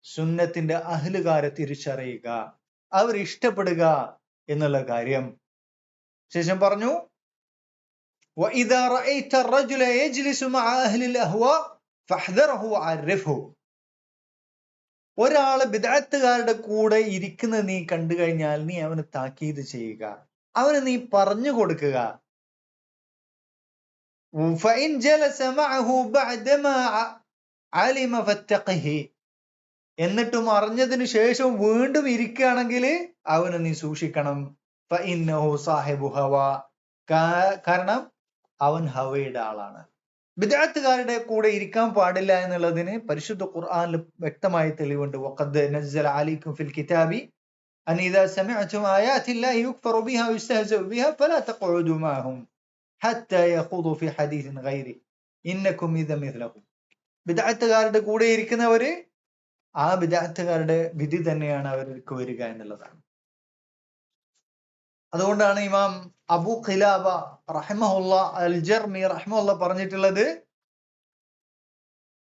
സുന്നത്തിന്റെ അഹ്ലുകാരെ തിരിച്ചറിയുക, അവർ ഇഷ്ടപ്പെടുക എന്നുള്ള കാര്യം. ശേഷം പറഞ്ഞു وإذا رأيت الرجل يجلس مع أهل الأهواء فاحذره وعرفه. ഒരാള് ബിദ്അത്തുകാരുടെ കൂടെ ഇരിക്കുന്നത് നീ കണ്ടു കഴിഞ്ഞാൽ നീ അവന് താക്കീത് ചെയ്യുക, അവന് നീ പറഞ്ഞു കൊടുക്കുക. فإن جلس معه بعدما علم فاتقه. എന്നിട്ടും അറിഞ്ഞതിന് ശേഷം വീണ്ടും ഇരിക്കുകയാണെങ്കിൽ അവന് നീ സൂക്ഷിക്കണം. فإنه صاحب هوى. കാരണം അവൻ ഹവയുടെ ആളാണ്. ബിദ്അത്തുകാരുടെ കൂടെ ഇരിക്കാൻ പാടില്ല എന്നുള്ളതിന് പരിശുദ്ധ ഖുർആനിൽ വ്യക്തമായ തെളിവുണ്ട്. വഖദ് നസ്സല അലൈക്കും ഫിൽ കിതാബി അൻ ഇദാ സമിഅതും ആയാതില്ലാഹി യുക്ഫറു ബിഹാ വയുസ്തഹ്സഉ ബിഹാ ഫലാ തഖഉദു മഅഹും ഹത്താ യഖൂദു ഫി ഹദീസിൻ ഗൈരി ഇന്നകും ഇദ മിസ്ലഹും. ബിദ്അത്തുകാരുടെ കൂടെ ഇരിക്കുന്നവര് ആ ബിദ്അത്തുകാരുടെ വിധി തന്നെയാണ് അവർക്ക് വരിക എന്നുള്ളതാണ്. അതുകൊണ്ടാണ് ഇമാം അബൂ ഖിലാബ റഹിമഹുല്ലാ അൽ ജർമി റഹിമഹുല്ലാ പറഞ്ഞിട്ടുള്ളത്,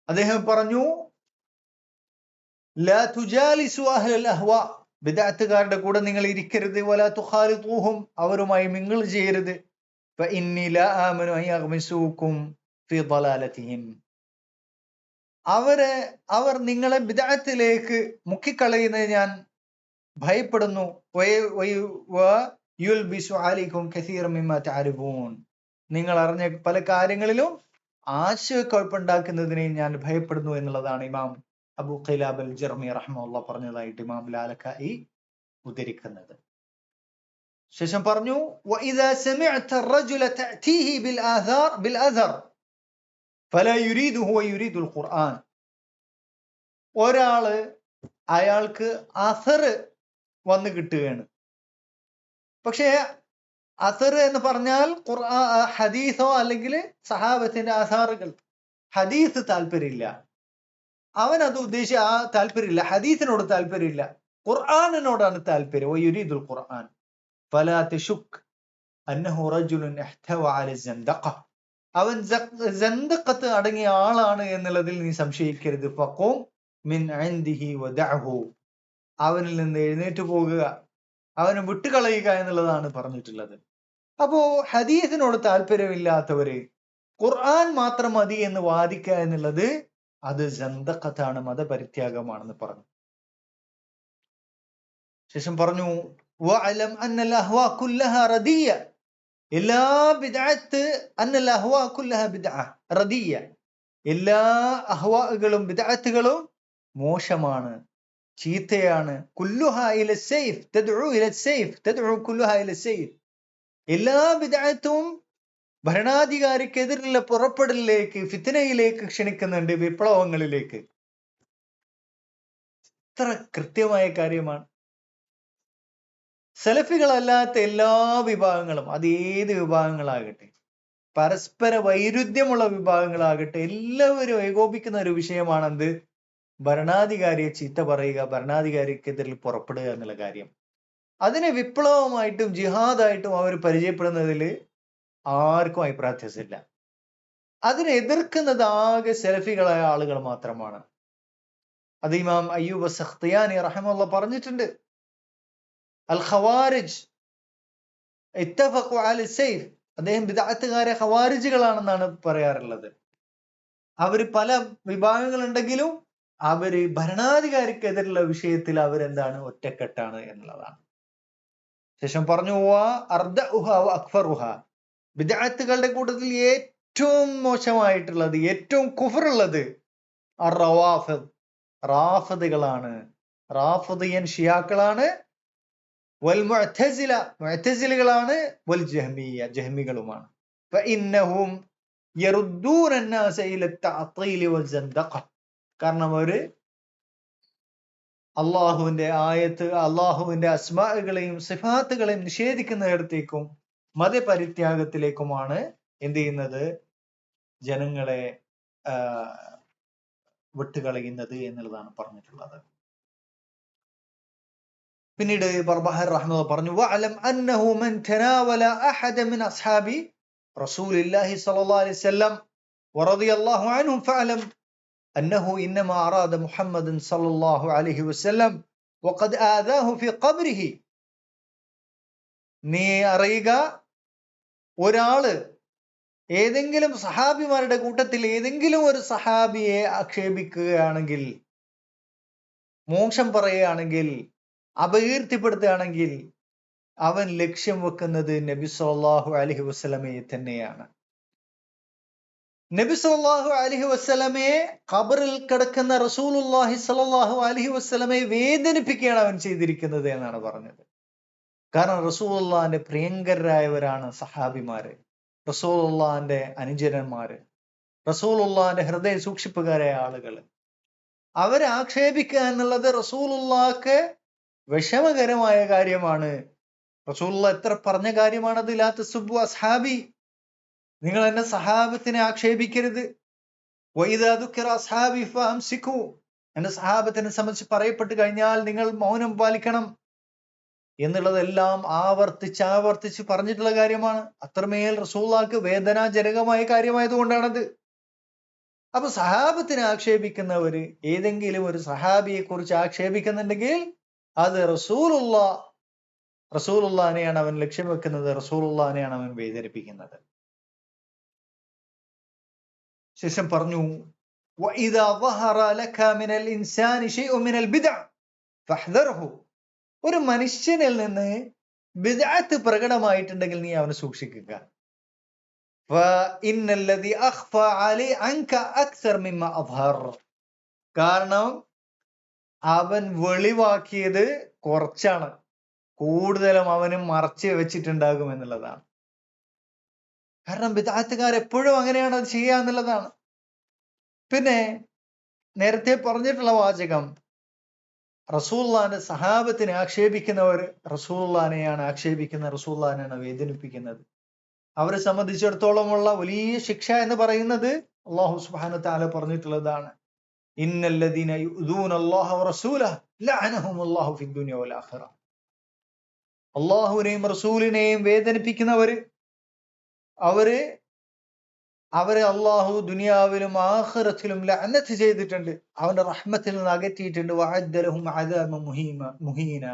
അദ്ദേഹം പറഞ്ഞു ലാ തുജാലിസു അഹ്ലൽ അഹ്വാ, ബിദ്അത്തുകാരുടെ കൂടെ നിങ്ങൾ ഇരിക്കരുത്. വലാ തുഖാലിതൂഹും, അവരുമായി മിങ്കിൾ ചെയ്യരുത്. ഫഇന്നി ലാ ആമനു അൻ യഗ്മിസൂകും ഫീ ളലാലതിഹിം, അവർ നിങ്ങളെ ബിദ്അത്തിലേക്ക് മുക്കിക്കളയുന്നത് ഞാൻ ഭയപ്പെടുന്നു. വയുൽബിസു അലൈക്കും കസീറൻ മിമ്മാ തഅരിഫൂൻ, നിങ്ങൾ അറിഞ്ഞ പല കാര്യങ്ങളിലും ആശയക്കുഴപ്പമുണ്ടാക്കുന്നതിനെ ഞാൻ ഭയപ്പെടുന്നു എന്നുള്ളതാണ് ഇമാം അബൂ ഖിലാബ് അൽ ജർമി റഹ്മത്തുള്ളാഹി പറഞ്ഞതായിട്ട് ഇമാം ലാലക്കായി ഉദ്ധരിക്കുന്നത്. ശേഷം പറഞ്ഞു, വഇദാ സമിഅത الرجل تأتيه بالآثار فلا يريده ويريد القرآن, ഒരാള് അയാൾക്ക് അസർ വന്നു കിട്ടുകയാണ്. പക്ഷേ അസർ എന്ന് പറഞ്ഞാൽ ഹദീസോ അല്ലെങ്കിൽ സഹാബത്തിന്റെ ആസാറുകൾ. ഹദീസ് താല്പര്യമില്ല, അവൻ അത് ഉദ്ദേശിച്ച ആ താല്പര്യമില്ല, ഹദീസിനോട് താല്പര്യമില്ല, ഖുർആനിനോടാണ് താല്പര്യം. വയുരീദുൽ ഖുർആൻ ഫലാ തശുക് അന്നഹു റജുലുൻ ഇഹ്തവ അല സന്ദഖ, അവൻ സന്ദഖത്ത് അടങ്ങിയ ആളാണ് എന്നുള്ളതിൽ നീ സംശയിക്കരുത്. ഫഖും മിൻ ഇൻദിഹി വദഅഹു, അവനിൽ നിന്ന് എഴുന്നേറ്റ് പോകുക, അവനെ വിട്ടുകളയുക എന്നുള്ളതാണ് പറഞ്ഞിട്ടുള്ളത്. അപ്പോ ഹദീസിനോട് താല്പര്യമില്ലാത്തവര് ഖുർആൻ മാത്രം മതി എന്ന് വാദിക്കുക എന്നുള്ളത് അത് സന്ദഖത്താണ്, മതപരിത്യാഗമാണെന്ന് പറഞ്ഞു. ശേഷം പറഞ്ഞു, വഅലം അന്നൽ അഹ്വാ കുല്ലഹാ റദിയ, എല്ലാ ബിദ്അത്ത് അന്നൽ അഹ്വാ കുല്ലഹാ ബിദ്അ റദിയ, എല്ലാ അഹ്വാകളും ബിദ്അത്തുകളും മോശമാണ്, ചീത്തയാണ്. കുല്ലുഹാ ഇല സൈഫ് തദ്ഉ ഇല സൈഫ് തദ്ഉ കുല്ലുഹാ ഇല സൈഫ്, എല്ലാ ബിദ്അത്തും ഭരണാധികാരിക്കെതിരുള്ള പുറപ്പെടലിലേക്ക്, ഫിത്നയിലേക്ക് ക്ഷണിക്കുന്നുണ്ട്, വിപ്ലവങ്ങളിലേക്ക്. ഇത്ര കൃത്യമായ കാര്യമാണ്. സലഫികളല്ലാത്ത എല്ലാ വിഭാഗങ്ങളും, അത് ഏത് വിഭാഗങ്ങളാകട്ടെ, പരസ്പര വൈരുദ്ധ്യമുള്ള വിഭാഗങ്ങളാകട്ടെ, എല്ലാവരും ഏകോപിക്കുന്ന ഒരു വിഷയമാണെന്ത്? ഭരണാധികാരിയെ ചീത്ത പറയുക, ഭരണാധികാരിക്കെതിരിൽ പുറപ്പെടുക എന്നുള്ള കാര്യം. അതിനെ വിപ്ലവമായിട്ടും ജിഹാദായിട്ടും അവർ പരിചയപ്പെടുന്നതിൽ ആർക്കും അഭിപ്രായമില്ല. അതിനെ എതിർക്കുന്നത് ആകെ സലഫികളായ ആളുകൾ മാത്രമാണ്. അത് ഇമാം അയ്യൂബ് സഖ്തിയാനി റഹിമഹുല്ലാഹ് പറഞ്ഞിട്ടുണ്ട്. അൽ ഖവാരിജ് ഇത്തഫഖു അല സൈഫ്, അദ്ദേഹം ബിദ്അത്തുകാരെ ഖവാരിജുകളാണെന്നാണ് പറയാറുള്ളത്. അവര് പല വിഭാഗങ്ങളുണ്ടെങ്കിലും അവര് ഭരണാധികാരിക്കെതിരുള്ള വിഷയത്തിൽ അവരെന്താണ്? ഒറ്റക്കെട്ടാണ് എന്നുള്ളതാണ്. ശേഷം പറഞ്ഞു, ബിദ്അത്തുകളുടെ കൂട്ടത്തിൽ ഏറ്റവും മോശമായിട്ടുള്ളത്, ഏറ്റവും കുഫറുള്ളത് റാഫിദുകളാണ്, റാഫിദിയൻ ഷിയാക്കളാണ്, വൽ മുഅ്തസില മുഅ്തസിലികളാണ്, വൽ ജഹ്മിയ്യ ജഹ്മികളുമാണ്. ഫഇന്നഹും യറുദ്ദൂന അന്നാസ ഇല തഅ്തീൽ വൽ സന്ദഖ, കാരണം അവര് അള്ളാഹുവിന്റെ ആയത്ത്, അള്ളാഹുവിന്റെ അസ്മാകളെയും സിഫാത്തുകളെയും നിഷേധിക്കുന്നിടത്തേക്കും മതപരിത്യാഗത്തിലേക്കുമാണ് എന്ത് ചെയ്യുന്നത്? ജനങ്ങളെ വിട്ടുകളയുന്നത് എന്നുള്ളതാണ് പറഞ്ഞിട്ടുള്ളത്. പിന്നീട് ബർബഹാർ റഹ്മത്തുള്ളാഹി പറഞ്ഞു, വഅലം അന്നഹു മൻ തനാവല അഹദ മിൻ അസ്ഹാബി റസൂലില്ലാഹി സ്വല്ലല്ലാഹു അലൈഹി വസല്ലം വറളിയല്ലാഹു അൻഹും ഫഅലം അന്നഹു ഇന്നമാ അറാദ മുഹമ്മദൻ സ്വല്ലല്ലാഹു അലൈഹി വസല്ലം വഖദ് ആദാഹു ഫി ഖബ്രിഹി. നീ അറിയുക, ഒരാള് ഏതെങ്കിലും സഹാബിമാരുടെ കൂട്ടത്തിൽ ഏതെങ്കിലും ഒരു സഹാബിയെ ആക്ഷേപിക്കുകയാണെങ്കിൽ, മോശം പറയുകയാണെങ്കിൽ, അപകീർത്തിപ്പെടുത്തുകയാണെങ്കിൽ, അവൻ ലക്ഷ്യം വെക്കുന്നത് നബി സല്ലല്ലാഹു അലൈഹി വസല്ലമയെ തന്നെയാണ്. നബി സല്ലല്ലാഹു അലൈഹി വസല്ലമയെ, ഖബറിൽ കിടക്കുന്ന റസൂലുള്ളാഹി സ്വല്ലല്ലാഹു അലൈഹി വസല്ലമയെ വേദനിപ്പിക്കുകയാണ് അവൻ ചെയ്തിരിക്കുന്നത് എന്നാണ് പറഞ്ഞത്. കാരണം റസൂലുള്ളാഹിന്റെ പ്രിയങ്കരായവരാണ് സഹാബിമാര്, റസൂലുള്ളാഹിന്റെ അനുചരന്മാര്, റസൂലുള്ളാഹിന്റെ ഹൃദയ സൂക്ഷിപ്പുകാരായ ആളുകൾ. അവരെ ആക്ഷേപിക്കുക എന്നുള്ളത് റസൂലുള്ളാഹിക്ക് വിഷമകരമായ കാര്യമാണ്. റസൂലുള്ളാഹി എത്ര പറഞ്ഞ കാര്യമാണത്, ലാ തസുബ്ബു അസ്ഹാബി, നിങ്ങൾ എന്റെ സഹാബത്തിനെ ആക്ഷേപിക്കരുത്. വഇദാ ദുക്കിറ അസ്ഹാബി ഫഅംസികു, എന്റെ സഹാബത്തിനെ സംബന്ധിച്ച് പറയപ്പെട്ട് കഴിഞ്ഞാൽ നിങ്ങൾ മൗനം പാലിക്കണം എന്നുള്ളതെല്ലാം ആവർത്തിച്ച് പറഞ്ഞിട്ടുള്ള കാര്യമാണ്. അത്രമേൽ റസൂലുള്ളാഹിക്ക് വേദനാജനകമായ കാര്യമായതുകൊണ്ടാണത്. അപ്പൊ സഹാബത്തിനെ ആക്ഷേപിക്കുന്നവര് ഏതെങ്കിലും ഒരു സഹാബിയെ കുറിച്ച് ആക്ഷേപിക്കുന്നുണ്ടെങ്കിൽ അത് റസൂലുള്ളാഹിനെയാണ് അവൻ ലക്ഷ്യം വെക്കുന്നത്, റസൂലുള്ളാഹിനെയാണ് അവൻ വേദനിപ്പിക്കുന്നത്. ശേഷം പറഞ്ഞു وَإِذَا ظَهَرَ لَكَ مِنَ الْإِنسَانِ شَيْءٌ مِنَ الْبِدْعِ فَاحْذَرْهُ. ഒരു മനുഷ്യനിൽ നിന്ന് ബിദ്അത്ത് പ്രകടമായിട്ടുണ്ടെങ്കിൽ നീ അവനെ സൂക്ഷിക്കുക. فَإِنَّ الَّذِي أَخْفَى عَنْكَ أَكْثَرُ مِمَّا أَظْهَرَ. കാരണം അവൻ വെളിവാക്കിയത് കുറച്ചാണ്, കൂടുതലും അവനും മറച്ചു വെച്ചിട്ടുണ്ടാകും എന്നുള്ളതാണ്. കാരണം ബിദ്അത്തുകാർ എപ്പോഴും അങ്ങനെയാണ് അത് ചെയ്യുക എന്നുള്ളതാണ്. പിന്നെ നേരത്തെ പറഞ്ഞിട്ടുള്ള വാചകം, റസൂലുള്ളാഹിന്റെ സഹാബത്തിനെ ആക്ഷേപിക്കുന്നവർ റസൂലുള്ളാഹിനെയാണ് ആക്ഷേപിക്കുന്നത്, റസൂലുള്ളാഹിനെയാണ് വേദനിപ്പിക്കുന്നത്. അവരെ സംബന്ധിച്ചിടത്തോളമുള്ള വലിയ ശിക്ഷ എന്ന് പറയുന്നത് അല്ലാഹു സുബ്ഹാനഹു വ തആല പറഞ്ഞിട്ടുള്ളതാണ്. ഇന്നല്ലദീന യുദൂന അല്ലാഹ വറസൂലഹു ലഅനഹുമുല്ലാഹു ഫിദ്ദുനിയ വൽ ആഖിറ. അല്ലാഹുവിനെയും റസൂലിനെയും വേദനിപ്പിക്കുന്നവര് അവരെ അള്ളാഹു ദുനിയാവിലും ആഖിറത്തിലും ലഅനത്ത് ചെയ്തിട്ടുണ്ട്, അവന്റെ റഹ്മത്തിൽ നിന്ന് അകറ്റിയിട്ടുണ്ട്. വഅദ്ദ ലഹും അദാബൻ മുഹീന.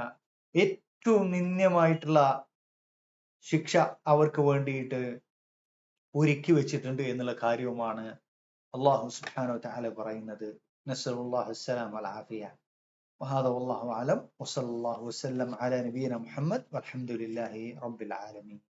ഏറ്റവും നിന്ദ്യമായിട്ടുള്ള ശിക്ഷ അവർക്ക് വേണ്ടിയിട്ട് ഒരുക്കി വെച്ചിട്ടുണ്ട് എന്നുള്ള കാര്യവുമാണ് അല്ലാഹു സുബ്ഹാനഹു വ തആല പറയുന്നത്. നസ്അലുല്ലാഹു അസ്സലാമ വൽ ആഫിയ. വഹാദാ വല്ലാഹു അഅലം വസല്ലല്ലാഹു വസല്ലം അലാ നബിയിന മുഹമ്മദ് വൽഹംദുലില്ലാഹി റബ്ബിൽ ആലമീൻ.